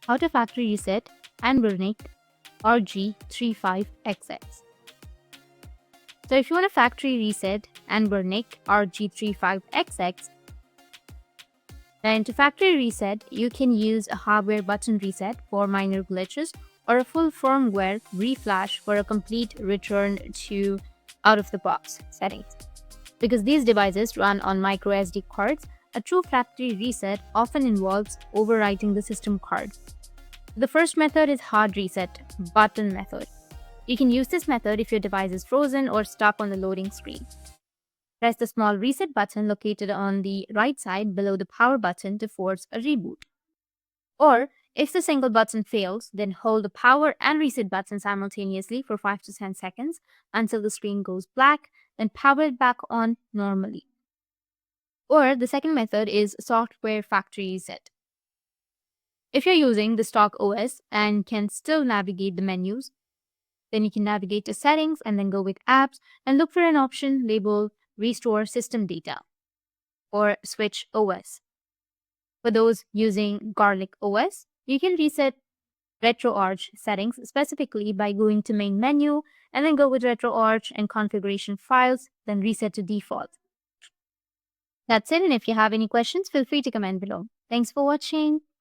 how to factory reset Anbernic RG35XX. So if you want to factory reset Anbernic RG35XX, then to factory reset, you can use a hardware button reset for minor glitches or a full firmware reflash for a complete return to out-of-the-box settings. Because these devices run on micro SD cards, a true factory reset often involves overwriting the system card. The first method is hard reset button method. You can use this method if your device is frozen or stuck on the loading screen. Press the small reset button located on the right side below the power button to force a reboot. Or, if the single button fails, then hold the power and reset button simultaneously for 5 to 10 seconds until the screen goes black, then power it back on normally. Or the second method is software factory reset. If you're using the stock OS and can still navigate the menus, then you can navigate to settings and then go with apps and look for an option labeled Restore System Data or Switch OS. For those using Garlic OS, you can reset RetroArch settings specifically by going to main menu and then go with RetroArch and configuration files, then reset to default. That's it, and if you have any questions, feel free to comment below. Thanks for watching.